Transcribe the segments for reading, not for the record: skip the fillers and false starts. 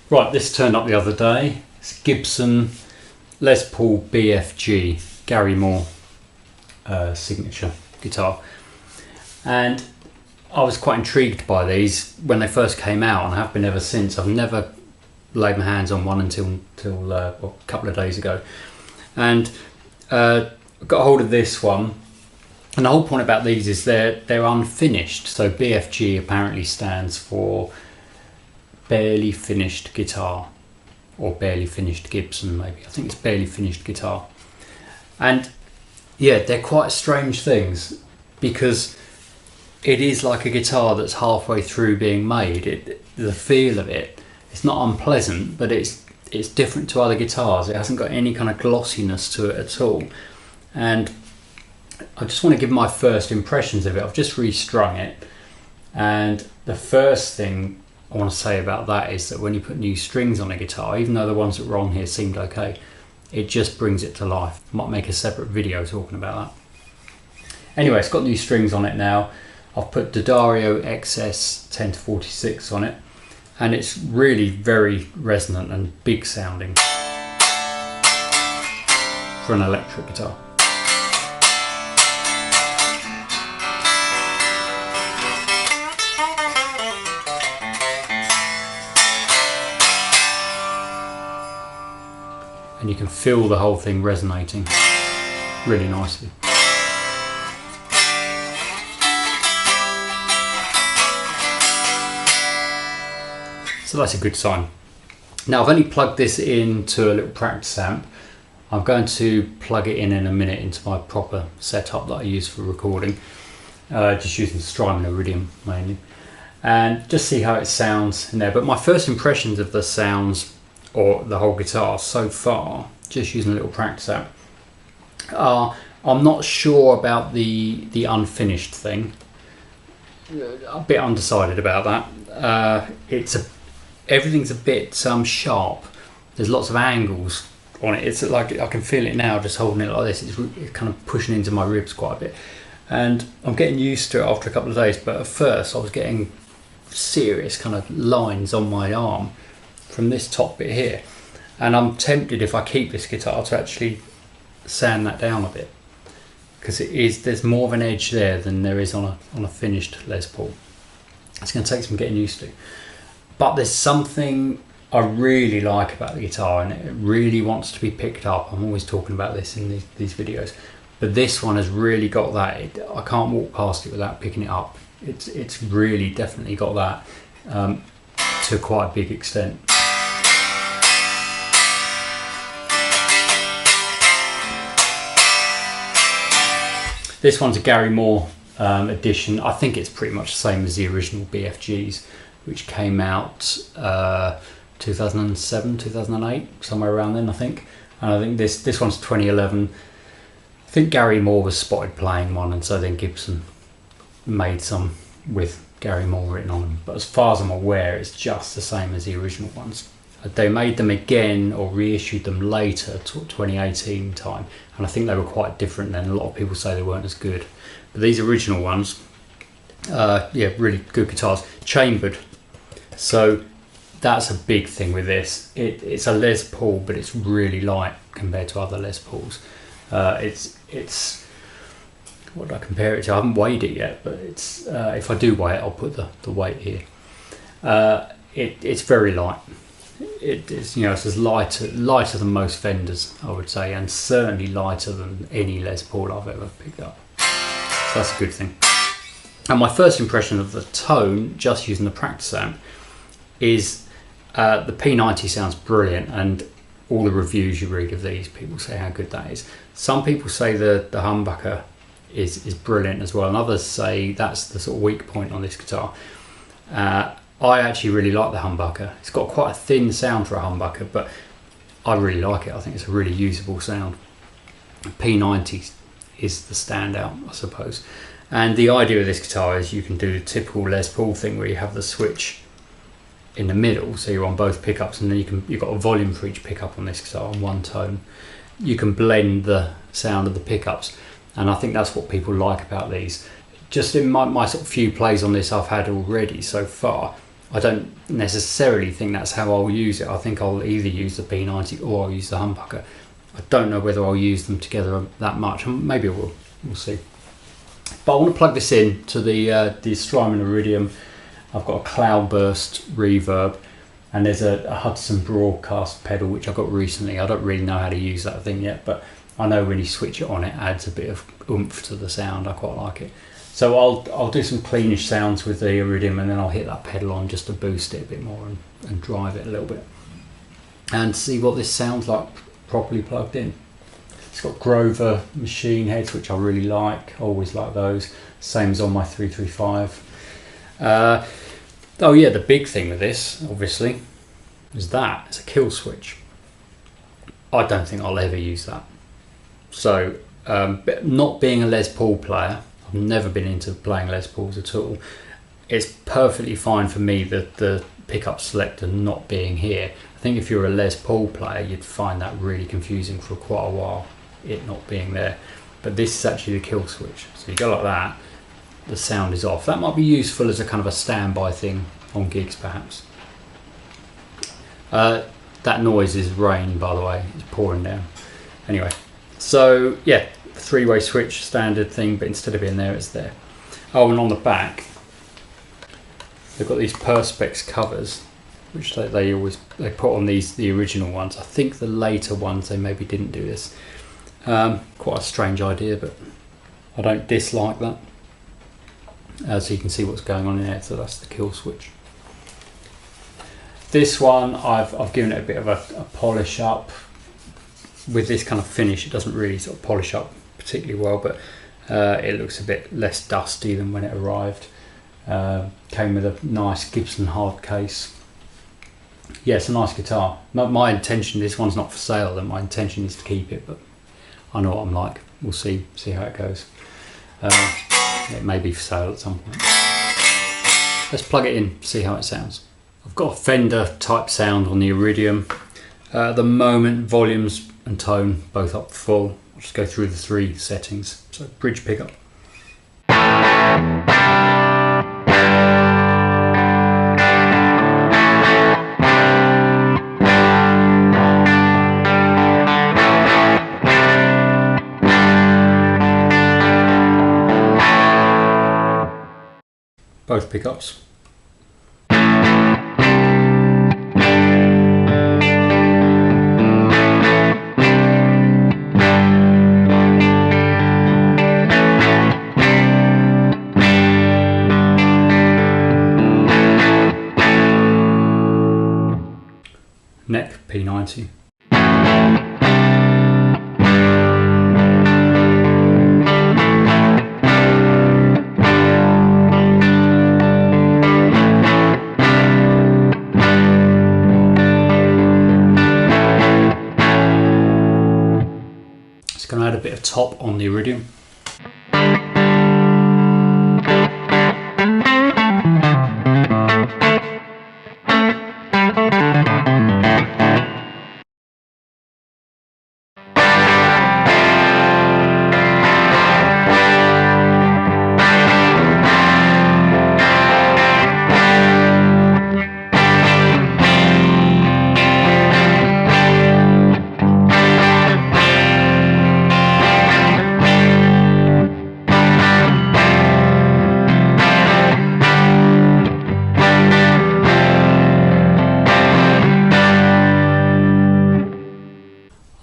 Right, this turned up the other day. It's Gibson Les Paul BFG Gary Moore signature guitar, and I was quite intrigued by these when they first came out, and I have been ever since. I've never laid my hands on one until a couple of days ago, and got a hold of this one. And the whole point about these is they're unfinished. So BFG apparently stands for barely finished guitar, or barely finished Gibson maybe. I think it's barely finished guitar. And yeah, they're quite strange things, because it is like a guitar that's halfway through being made. The feel of it's not unpleasant, but it's different to other guitars. It hasn't got any kind of glossiness to it at all. And I just want to give my first impressions of it. I've just restrung it, and the first thing I want to say about that is that when you put new strings on a guitar, even though the ones that were on here seemed okay, it just brings it to life. I might make a separate video talking about that. Anyway, it's got new strings on it now. I've put D'Addario XS 10-46 on it, and it's really very resonant and big sounding for an electric guitar. And you can feel the whole thing resonating really nicely. So that's a good sign. Now I've only plugged this into a little practice amp. I'm going to plug it in a minute into my proper setup that I use for recording, just using Strymon Iridium mainly, and just see how it sounds in there. But my first impressions of the sounds, or the whole guitar so far, just using a little practice app, I'm not sure about the unfinished thing. A bit undecided about that. Everything's a bit sharp. There's lots of angles on it. It's like I can feel it now, just holding it like this. It's kind of pushing into my ribs quite a bit, and I'm getting used to it after a couple of days. But at first, I was getting serious kind of lines on my arm from this top bit here, and I'm tempted, if I keep this guitar, to actually sand that down a bit, because there's more of an edge there than there is on a finished Les Paul. It's going to take some getting used to, but there's something I really like about the guitar, and it really wants to be picked up. I'm always talking about this in these videos, but this one has really got that. I can't walk past it without picking it up. It's really definitely got that to quite a big extent. This one's a Gary Moore edition. I think it's pretty much the same as the original BFGs, which came out 2007, 2008, somewhere around then, I think. And I think this one's 2011. I think Gary Moore was spotted playing one, and so then Gibson made some with Gary Moore written on them. But as far as I'm aware, it's just the same as the original ones. They made them again, or reissued them later, 2018 time, and I think they were quite different then. A lot of people say they weren't as good, but these original ones, yeah, really good guitars, chambered. So that's a big thing with this. It's a Les Paul, but it's really light compared to other Les Pauls. It's what do I compare it to? I haven't weighed it yet, but it's if I do weigh it, I'll put the weight here. It's very light. It's it's as lighter than most Fenders, I would say, and certainly lighter than any Les Paul I've ever picked up. So that's a good thing. And my first impression of the tone, just using the practice amp, is the P90 sounds brilliant, and all the reviews you read of these, people say how good that is. Some people say the humbucker is brilliant as well, and others say that's the sort of weak point on this guitar. I actually really like the humbucker. It's got quite a thin sound for a humbucker, but I really like it. I think it's a really usable sound. P90 is the standout, I suppose. And the idea of this guitar is you can do the typical Les Paul thing where you have the switch in the middle, so you're on both pickups, and then you've got a volume for each pickup on this guitar on one tone. You can blend the sound of the pickups, and I think that's what people like about these. Just in my sort of few plays on this I've had already so far, I don't necessarily think that's how I'll use it. I think I'll either use the P90 or I'll use the humbucker. I don't know whether I'll use them together that much. Maybe I will. We'll see. But I want to plug this in to the Strymon Iridium. I've got a cloudburst reverb, and there's a Hudson broadcast pedal which I got recently. I don't really know how to use that thing yet, but I know when you switch it on, it adds a bit of oomph to the sound. I quite like it. So I'll do some cleanish sounds with the Iridium, and then I'll hit that pedal on just to boost it a bit more and drive it a little bit, and see what this sounds like properly plugged in. It's got Grover machine heads, which I really like. I always like those. Same as on my 335. Oh yeah, the big thing with this, obviously, is that it's a kill switch. I don't think I'll ever use that. So, not being a Les Paul player, I've never been into playing Les Pauls at all. It's perfectly fine for me that the pickup selector not being here. I think if you're a Les Paul player, you'd find that really confusing for quite a while, it not being there. But this is actually the kill switch. So you go like that, the sound is off. That might be useful as a kind of a standby thing on gigs, perhaps. That noise is rain, by the way. It's pouring down. Anyway, so yeah, three-way switch, standard thing, but instead of being there, it's there. Oh, and on the back, they've got these Perspex covers, which they put on the original ones. I think the later ones they maybe didn't do this. Quite a strange idea, but I don't dislike that. So you can see what's going on in there. So that's the kill switch. This one I've given it a bit of a polish up. With this kind of finish, it doesn't really sort of polish up particularly well, but it looks a bit less dusty than when it arrived. Came with a nice Gibson hard case. Yeah, it's a nice guitar. My intention, this one's not for sale, and my intention is to keep it, but I know what I'm like. We'll see how it goes. It may be for sale at some point. Let's plug it in, see how it sounds. I've got a Fender type sound on the Iridium. At the moment, volumes and tone both up full. I'll just go through the three settings. So bridge pickup. Both pickups. Neck P90. It's going to add a bit of top on the Iridium.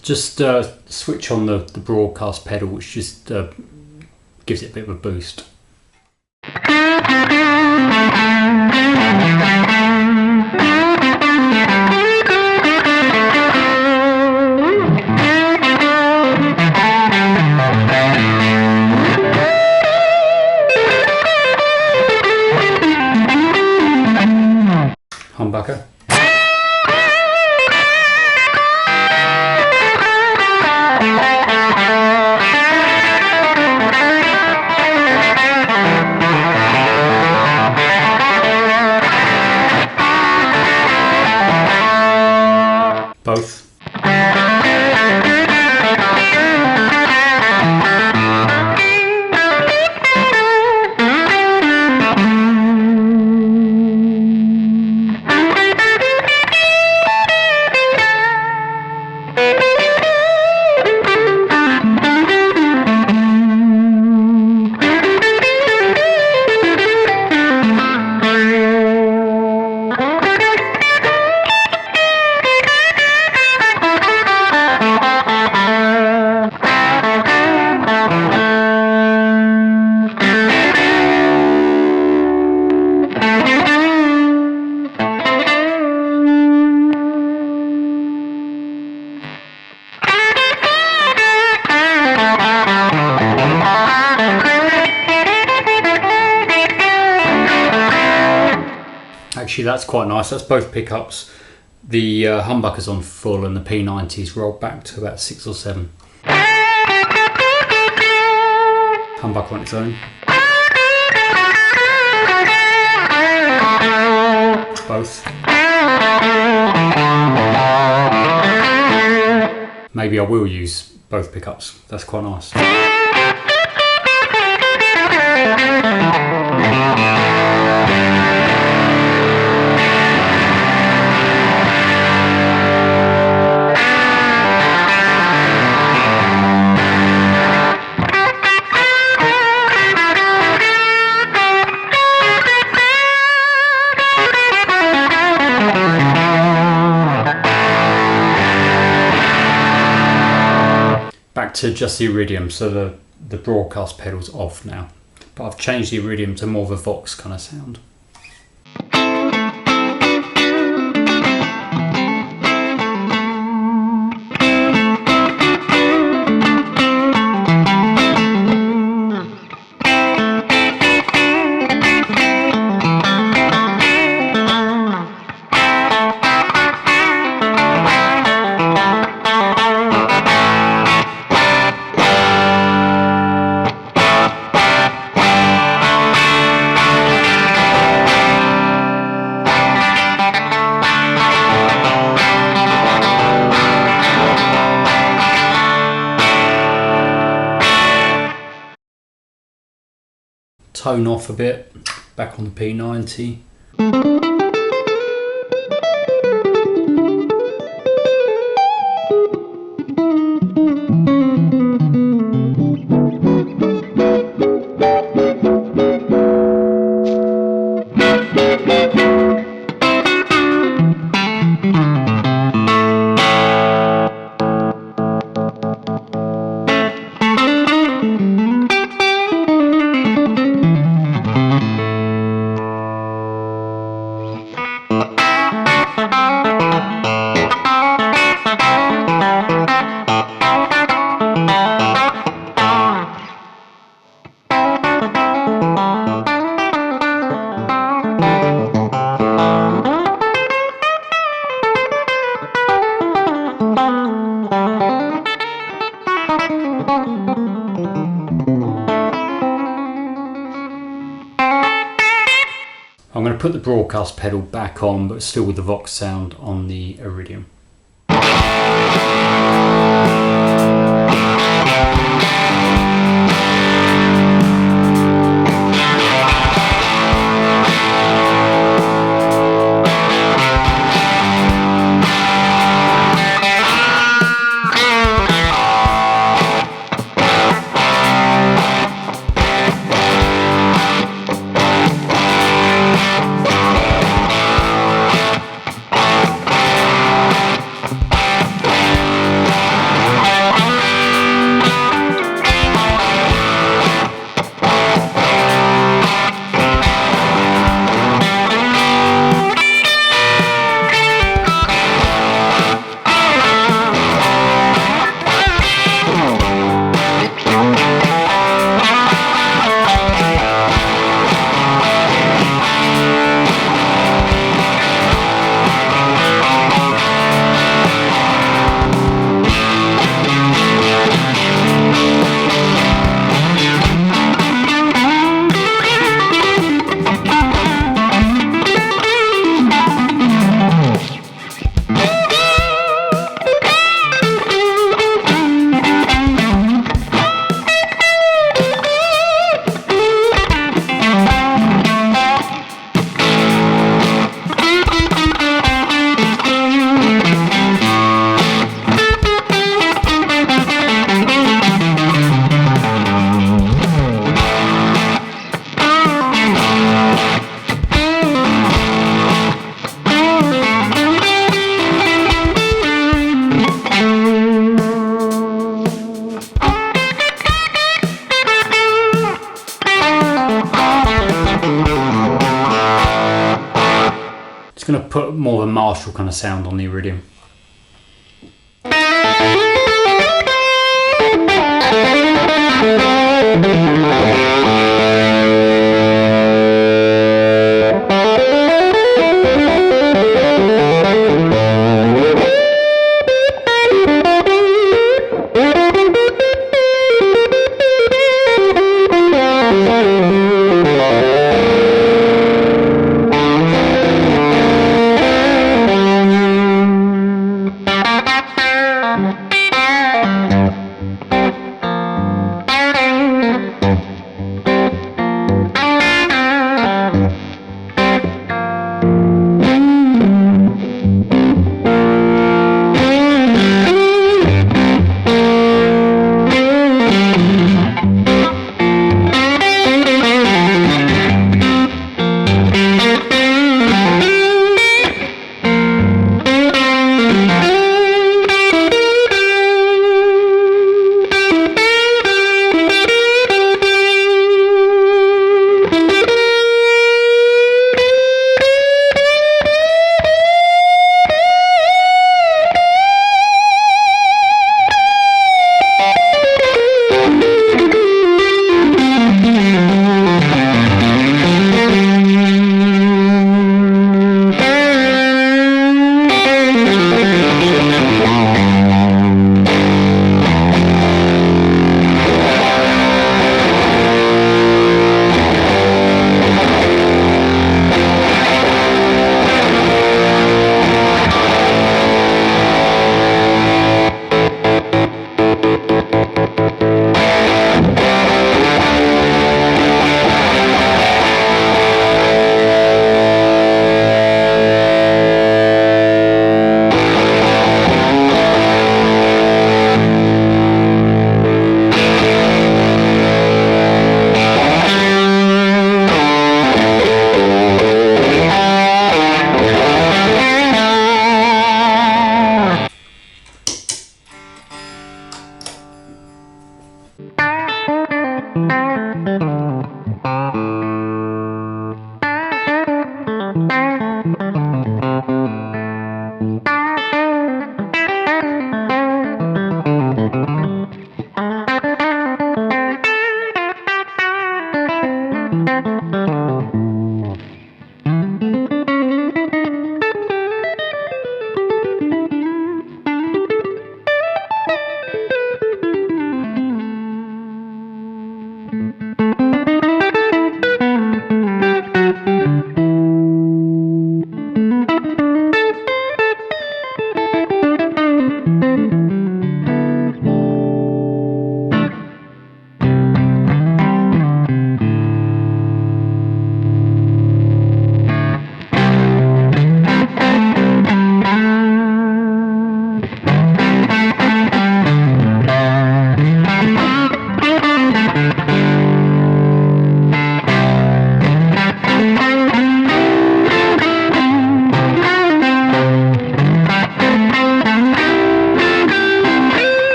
Just switch on the broadcast pedal, which just gives it a bit of a boost. Humbucker. actually that's quite nice. That's both pickups. The humbucker's on full and the P90's rolled back to about 6 or 7. Humbucker on its own. Both. Maybe I will use both pickups. That's quite nice. Back to just the Iridium, so the broadcast pedal's off now, but I've changed the Iridium to more of a Vox kind of sound. Tone off a bit, back on the P90. I'm going to put the broadcast pedal back on, but still with the Vox sound on the Iridium. Going to put more of a Marshall kind of sound on the Iridium.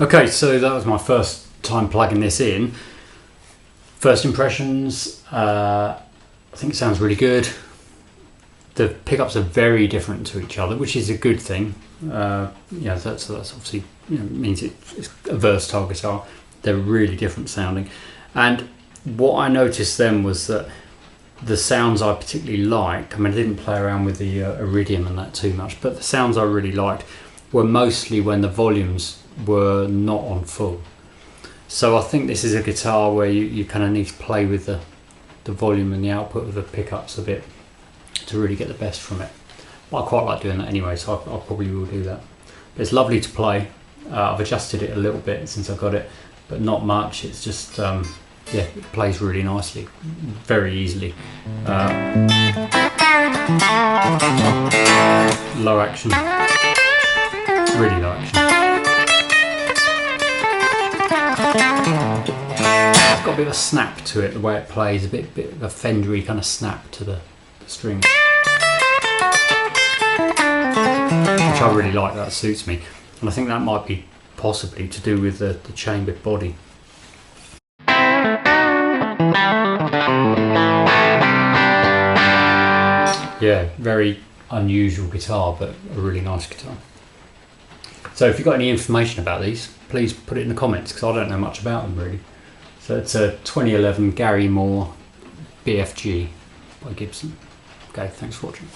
Okay, so that was my first time plugging this in. First impressions, I think it sounds really good. The pickups are very different to each other, which is a good thing. Yeah, that's obviously, you know, means it's a versatile guitar. They're really different sounding. And what I noticed then was that the sounds I particularly liked, I mean, I didn't play around with the Iridium and that too much, but the sounds I really liked were mostly when the volumes were not on full. So I think this is a guitar where you kind of need to play with the volume and the output of the pickups a bit to really get the best from it. But I quite like doing that anyway, so I probably will do that. But it's lovely to play. I've adjusted it a little bit since I got it, but not much. It's just, yeah, it plays really nicely, very easily. Low action, really low action. It's got a bit of a snap to it, the way it plays, a bit of a Fendery kind of snap to the strings, which I really like. That suits me, and I think that might be possibly to do with the chambered body. Yeah, very unusual guitar, but a really nice guitar. So if you've got any information about these, please put it in the comments, because I don't know much about them really. So it's a 2011 Gary Moore BFG by Gibson. Okay, thanks for watching.